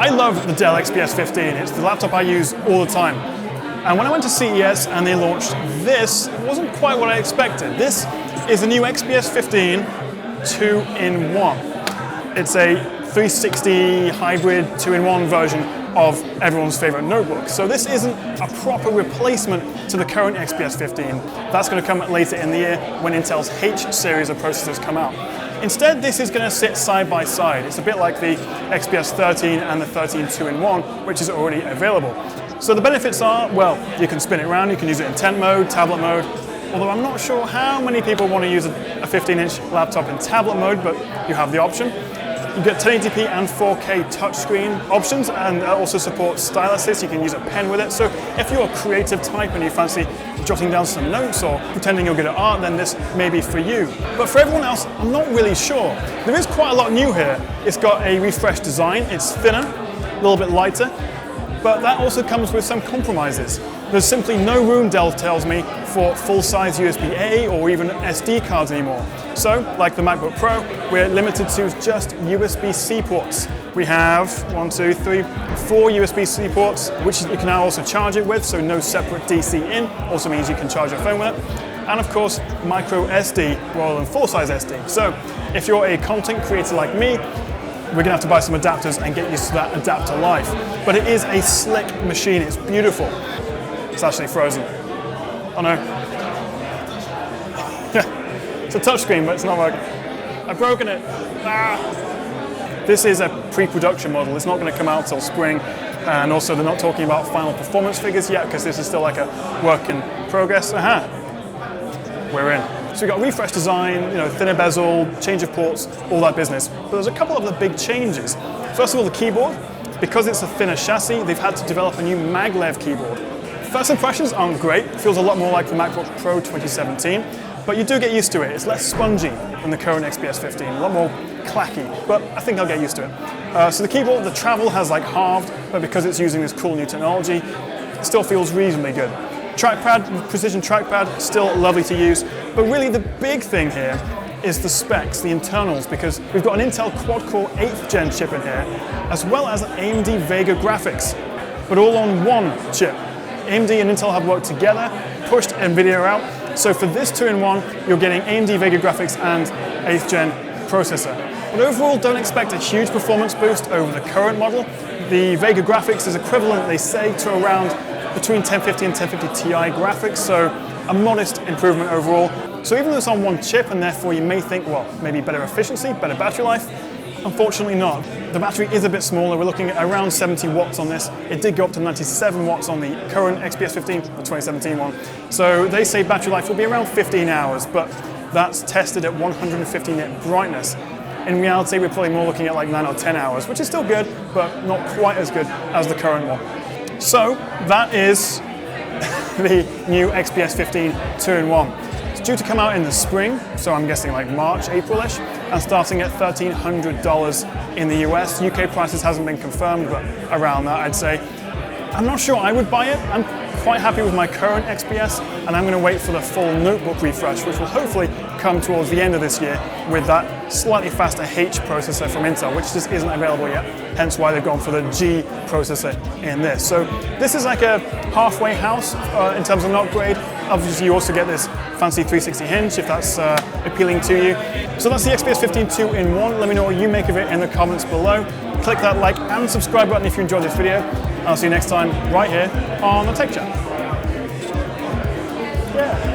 I love the Dell XPS 15. It's the laptop I use all the time. And when I went to CES and they launched this, it wasn't quite what I expected. This is the new XPS 15 2-in-1. It's a 360 hybrid 2-in-1 version of everyone's favorite notebook. So this isn't a proper replacement to the current XPS 15. That's going to come later in the year when Intel's H series of processors come out. Instead, this is going to sit side by side. It's a bit like the XPS 13 and the 13 2-in-1, which is already available. So the benefits are, well, you can spin it around, you can use it in tent mode, tablet mode, although I'm not sure how many people want to use a 15-inch laptop in tablet mode, but you have the option. You get 1080p and 4K touchscreen options, and it also supports styluses. You can use a pen with it. So if you're a creative type and you fancy jotting down some notes or pretending you're good at art, then this may be for you. But for everyone else, I'm not really sure. There is quite a lot new here. It's got a refreshed design. It's thinner, a little bit lighter, but that also comes with some compromises. There's simply no room, Dell tells me, for full-size USB-A or even SD cards anymore. So, like the MacBook Pro, we're limited to just USB-C ports. We have 4 USB-C ports, which you can now also charge it with, so no separate DC in, also means you can charge your phone with it. And of course, micro SD rather than full-size SD. So, if you're a content creator like me, we're gonna have to buy some adapters and get used to that adapter life. But it is a slick machine, it's beautiful. It's actually frozen. Oh no. It's a touchscreen, but it's not working. I've broken it. Ah. This is a pre-production model. It's not going to come out till spring. And also they're not talking about final performance figures yet because this is still like a work in progress. Aha. We're in. So we've got refreshed design, thinner bezel, change of ports, all that business. But there's a couple of the big changes. First of all, the keyboard. Because it's a thinner chassis, they've had to develop a new maglev keyboard. First impressions aren't great. It feels a lot more like the MacBook Pro 2017, but you do get used to it. It's less spongy than the current XPS 15, a lot more clacky, but I think I'll get used to it. So the keyboard, the travel has halved, but because it's using this cool new technology, it still feels reasonably good. Trackpad, precision trackpad, still lovely to use, but really the big thing here is the specs, the internals, because we've got an Intel quad-core 8th gen chip in here, as well as AMD Vega graphics, but all on one chip. AMD and Intel have worked together, pushed NVIDIA out, so for this 2-in-1, you're getting AMD Vega graphics and 8th gen processor. But overall, don't expect a huge performance boost over the current model. The Vega graphics is equivalent, they say, to around between 1050 and 1050 Ti graphics, so a modest improvement overall. So even though it's on one chip and therefore you may think, well, maybe better efficiency, better battery life, unfortunately not. The battery is a bit smaller. We're looking at around 70 watts on this. It did go up to 97 watts on the current XPS 15, the 2017 one. So they say battery life will be around 15 hours, but that's tested at 150 nit brightness. In reality, we're probably more looking at 9 or 10 hours, which is still good, but not quite as good as the current one. So that is the new XPS 15 2-in-1. It's due to come out in the spring, so I'm guessing March, April-ish, and starting at $1,300 in the US. UK prices hasn't been confirmed, but around that, I'd say. I'm not sure I would buy it. I'm quite happy with my current XPS, and I'm going to wait for the full notebook refresh, which will hopefully come towards the end of this year with that slightly faster H processor from Intel, which just isn't available yet, hence why they've gone for the G processor in this. So this is like a halfway house in terms of an upgrade. Obviously, you also get this fancy 360 hinge if that's appealing to you. So that's the XPS 15 2-in-1. Let me know what you make of it in the comments below. Click that like and subscribe button if you enjoyed this video. I'll see you next time right here on the Tech Chat. Yeah.